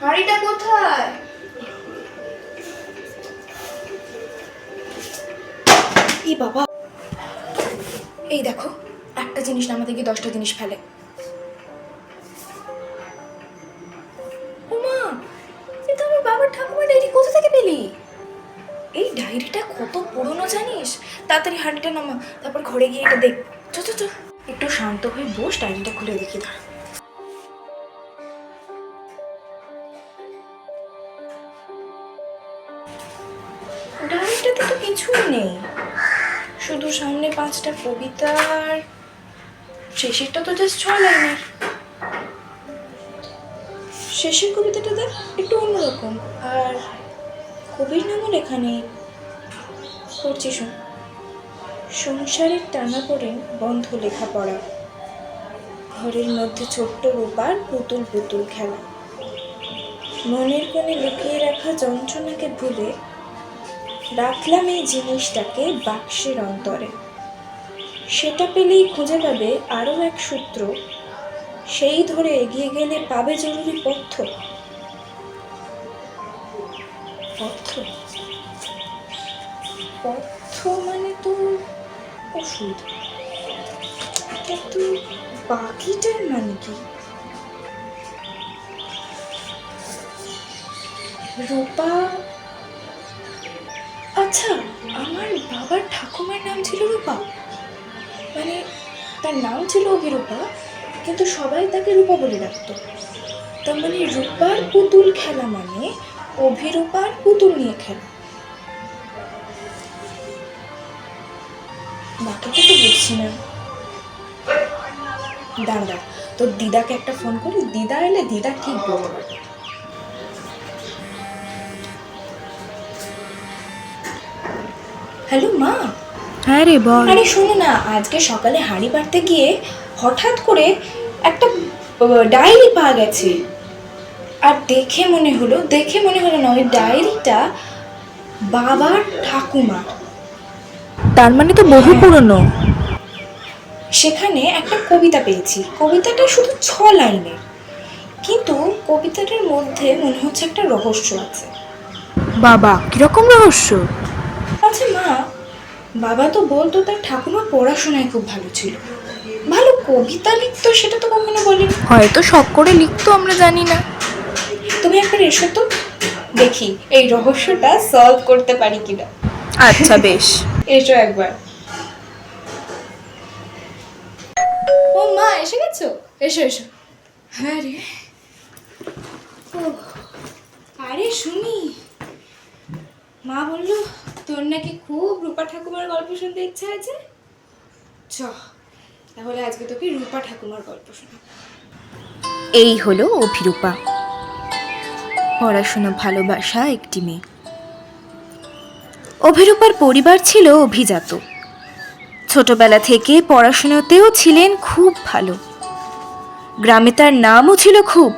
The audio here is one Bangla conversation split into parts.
হাড়িটা কোথায়? এই বাবা, এই দেখো, একটা জিনিস নামাতে গিয়ে 10টা জিনিস ফেলে। ওমা, এটা আমার বাবার ঠাকুমার ডায়েরি, কোথা থেকে পেলি? এই ডায়েরিটা কত পুরনো জানিস? তাড়াতাড়ি হাঁড়িটা নামা, তারপর ঘরে গিয়ে এটা দেখ। চো চো চো, একটু শান্ত হয়ে বস, ডায়েরিটা খুলে দেখি। ধর, ডায়েরিটাতে তো কিছুই নেই, শুধু সামনে 5টা কবিতা আর শেষেরটা তো জাস্ট 6 লাইনের। শেষের কবিতাটা দেখ, একটু অন্যরকম, আর কবির নামও লেখা নেই। পড়ছি শোন। সংসারের টানাপোড়েন বন্ধ লেখাপড়া, ঘরের মধ্যে ছোট্ট রূপার পুতুল পুতুল খেলা, মনের কোণে লুকিয়ে রাখা যন্ত্রণাকে ভুলে রাখলাম এই জিনিসটাকে বাক্সের অন্তরে। সেটা পেলেই খুঁজে পাবে আরও এক সূত্র, সেই ধরে এগিয়ে গেলে পাবে জরুরি পথ্য। পথ্য পথ্য মানে তো ওষুধ, কিন্তু বাকিটার মানে কি? রূপা, আচ্ছা, আমার বাবার ঠাকুমার নাম ছিল রূপা, মানে তার নাম ছিল অভিরূপা, কিন্তু সবাই তাকে রূপা বলে ডাকতো। তার মানে রূপার পুতুল খেলা মানে অভিরূপার পুতুল নিয়ে খেলা। বাকিটা তো বুঝছি না। দাঁড়া, তোর দিদাকে একটা ফোন করি, দিদা এলে দিদা ঠিক বলবে। হ্যালো মা। হ্যাঁ রে বল। আরে শোনো না, আজকে সকালে হাঁড়ি পাড়তে গিয়ে হঠাৎ করে একটা ডায়েরি পাওয়া গেছে, আর দেখে মনে হলো না, ওই ডায়েরিটা বাবার ঠাকুমার। তার মানে তো বহু পুরনো। সেখানে একটা কবিতা পেয়েছি, কবিতাটা শুধু 6 লাইনের, কিন্তু কবিতাটার মধ্যে মনে হচ্ছে একটা রহস্য আছে। বাবা, কিরকম রহস্য? আচ্ছা মা, বাবা তো বলতো তার ঠাকুমা পড়াশোনায় খুব ভালো ছিল, ভালো কবিতা লিখতো, সেটা তো কখনো বলেনি। হয়তো শখ করে লিখতো, আমরা জানি না। তুমি একবার এসো তো, দেখি এই রহস্যটা সলভ করতে পারি কিনা। আচ্ছা বেশ। এসো একবার। ও মা, এসে গেছো? এসো এসো। হ্যাঁ রে, ও আরে শুনি, মা বললো তোর নাকি খুব রূপা ঠাকুমার গল্প শুনতে ইচ্ছা আছে। চ, তাহলে আজকে তোকে রূপা ঠাকুমার গল্প শোনা। এই হলো অভিরূপা, পড়াশোনা ভালোবাসা একটি মেয়ে। অভিরূপার পরিবার ছিল অভিজাত, ছোটবেলা থেকে পড়াশোনাতেও ছিলেন খুব ভালো। গ্রামে তার নামও ছিল খুব,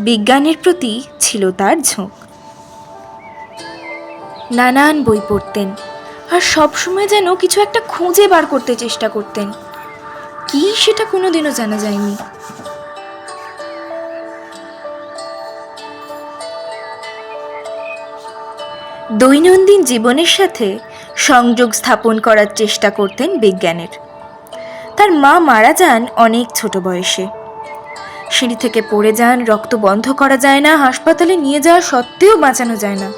বিজ্ঞানের প্রতি ছিল তার ঝোঁক। নানান বই পড়তেন, আর সবসময় যেন কিছু একটা খুঁজে বার করতে চেষ্টা করতেন। কি সেটা কোনোদিনও জানা যায়নি। দৈনন্দিন জীবনের সাথে সংযোগ স্থাপন করার চেষ্টা করতেন বিজ্ঞানের। তার মা মারা যান অনেক ছোট বয়সে, সিঁড়ি থেকে পড়ে যান, রক্ত বন্ধ করা যায় না, হাসপাতালে নিয়ে যাওয়া সত্ত্বেও বাঁচানো যায় না।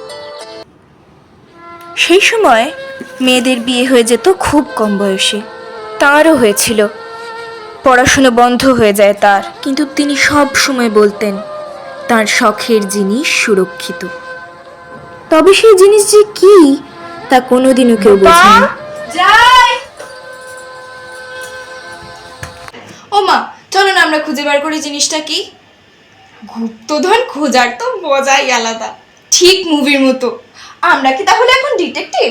সেই সময় মেয়েদের বিয়ে হয়ে যেত খুব কম বয়সে, তাঁরও হয়েছিল। পড়াশুনো বন্ধ হয়ে যায় তার, কিন্তু তিনি সব সময় বলতেন তার শখের জিনিস সুরক্ষিত। তবে সেই জিনিস যে কি তা কোনোদিনও কেউ বোঝেনি। যাই। ও মা, চলো না আমরা খুঁজে বার করি জিনিসটা কি। গুপ্তধন খোঁজার তো মজাই আলাদা, ঠিক মুভির মতো। আমরা কি তাহলে এখন ডিটেকটিভ?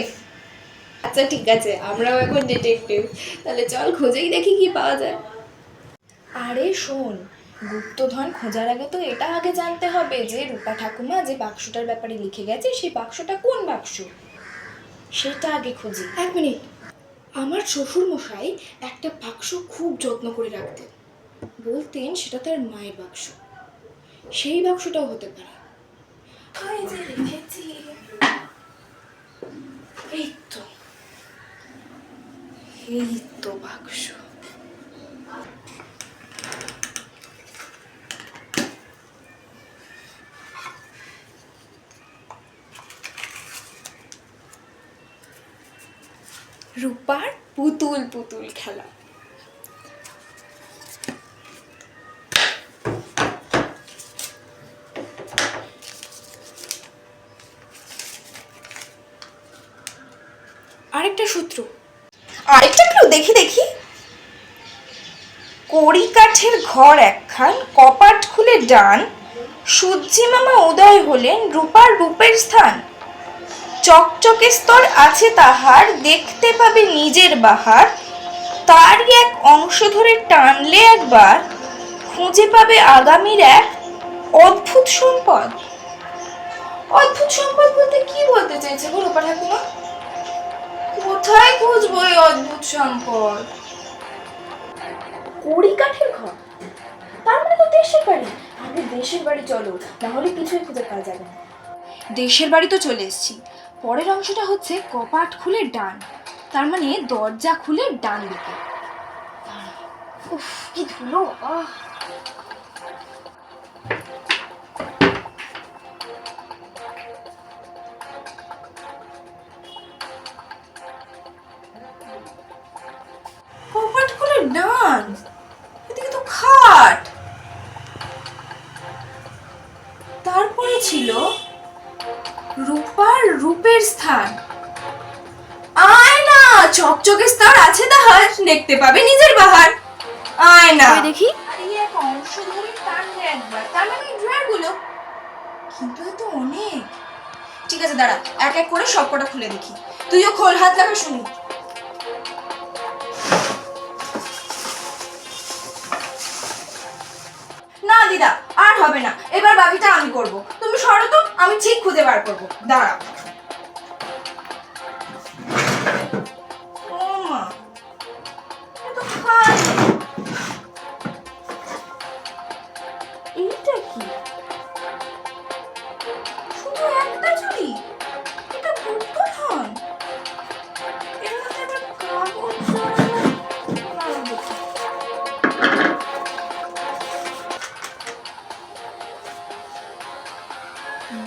আচ্ছা ঠিক আছে, আমরাও এখন ডিটেকটিভ, তাহলে চল খুঁজেই দেখি কি পাওয়া যায়। আরে শোন, গুপ্তধন খোঁজার আগে তো এটা আগে জানতে হবে যে রূপা ঠাকুমা যে বাক্সটার ব্যাপারে লিখে গেছে সেই বাক্সটা কোন বাক্স, সেটা আগে খুঁজি। 1 মিনিট। আমার শ্বশুর মশাই একটা বাক্স খুব যত্ন করে রাখতেন, বলতেন সেটা তার মায়ের বাক্স। সেই বাক্সটাও হতে পারে। এই যে রেখেছি, এই তো, এই তো বাক্স। রূপার পুতুল পুতুল খেলা। আরেকটা সূত্র, আরেকটা ক্লু, দেখি দেখি। কড়ি কাঠের ঘর একখান, কপাট খুলে ডান, সূর্যি মামা উদয় হলেন, রূপার রূপের স্থান। চকচকে স্তর আছে তাহার, দেখতে পাবে নিজের বাহার। তারই এক অংশ ধরে টানলে একবার, খুঁজে পাবে আগামীর এক অদ্ভুত সম্পদ। অদ্ভুত সম্পদ বলতে কি বলতে চাইছে গো রূপা ঠাকুমা? কোথায় খুঁজবো এই অদ্ভুত সম্পদ? কড়ি কাঠের ঘর, তার মানে তো দেশের বাড়ি। আগে দেশের বাড়ি চলো, তাহলে কিছুই খুঁজে পাওয়া যাবে না। দেশের বাড়ি তো চলে এসেছি। পরের অংশটা হচ্ছে কপাট খুলে ডান, তার মানে দরজা খুলে ডান দিকে। উফ, কি ধুলো! কপাট খুলে ডান, এদিকে তো খাট। তারপরে ছিল রূপার রূপের স্থান। আয়না, চকচকে স্তর আছে তাহার, দেখতে পাবে নিজের বাহার। আয়না, দেখি। এই এক অংশ ধরে টানলে একবার, তার মানে ড্রয়ার গুলো। কিন্তু এ তো অনেক। ঠিক আছে দাঁড়া, এক এক করে সবকটা খুলে দেখি। তুইও খোল, হাত লাগা শুনি। না দিদা, আর হবে না, এবার বাকিটা আমি করব। তুমি সরো তো, আমি ঠিক খুঁজে বার করব। দাঁড়া। ও মা, এ তো খালি। এইটা কি? শুধু একটা চুড়ি? এটা গুপ্তধন। এর মধ্যে আবার কাগজ জড়ানো। দাঁড়াও দেখি।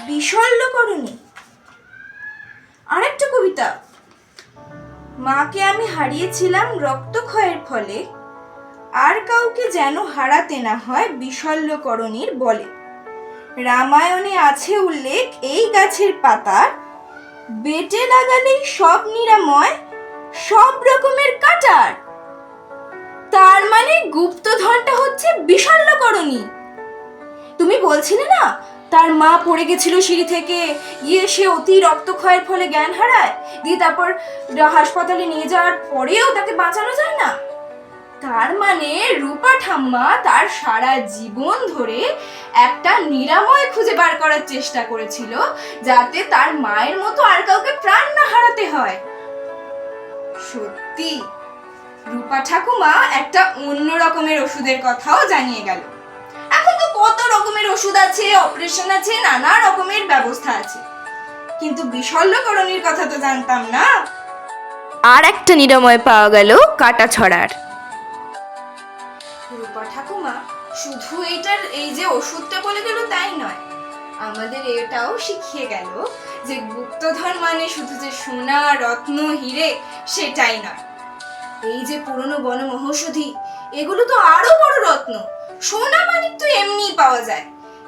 বিশল্যকরণী। আরেকটা কবিতা। মাকে আমি হারিয়েছিলাম রক্তক্ষয়ের ফলে, আর কাউকে যেন হারাতে না হয় বিশল্যকরণীর বলে। রামায়ণে আছে উল্লেখ এই গাছের পাতার, বেটে লাগালেই সব নিরাময়, সব রকমের কাটার। তার মানে গুপ্তধনটা হচ্ছে বিশল্যকরণী। তুমি বলছিলে না তার মা পড়ে গেছিল সিঁড়ি থেকে, গিয়ে সে অতি রক্তক্ষয়ের ফলে জ্ঞান হারায়, দিয়ে তারপর হাসপাতালে নিয়ে যাওয়ার পরেও তাকে বাঁচানো যায় না। তার মানে রূপা ঠাম্মা তার সারা জীবন ধরে একটা নিরাময় খুঁজে বার করার চেষ্টা করেছিল, যাতে তার মায়ের মতো আর কাউকে প্রাণ না হারাতে হয়। সত্যি রূপা ঠাকুমা একটা অন্য রকমের ওষুধের কথাও জানিয়ে গেল। এখন তো কত রকমের ওষুধ আছে, অপারেশন আছে, নানা রকমের ব্যবস্থা আছে, কিন্তু বিশল্যকরণীর কথা তো জানতাম না। আর একটা নিরাময় পাওয়া গেল কাটা ছড়ার। রূপা ঠাকুমা শুধু এইটার এই যে ওষুধটা বলে গেল তাই নয়, আমাদের এটাও শিখিয়ে গেল যে গুপ্তধন মানে শুধু যে সোনা রত্ন হিরে সেটাই নয়। এই যে পুরনো বনমহৌষধি, এগুলো তো আরো বড় রত্ন। সোনা মানিক তো এমনিই পাওয়া যায়,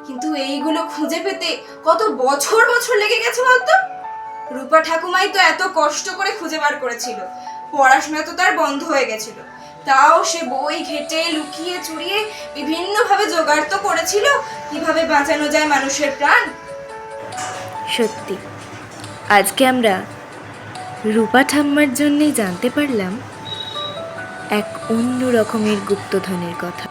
কিন্তু এইগুলো খুঁজে পেতে কত বছর বছর লেগে গেছে বলতো। রূপা ঠাকুমাই তো এত কষ্ট করে খুঁজে বার করেছিল। পড়াশোনা তো তার বন্ধ হয়ে গেছিল, তাও সে বই ঘেটে লুকিয়ে চুরিয়ে বিভিন্নভাবে জোগাড় তো করেছিল কিভাবে বাঁচানো যায় মানুষের প্রাণ। সত্যি আজকে আমরা রূপা ঠাম্মার জন্যই জানতে পারলাম এক অন্য রকমের গুপ্তধনের কথা।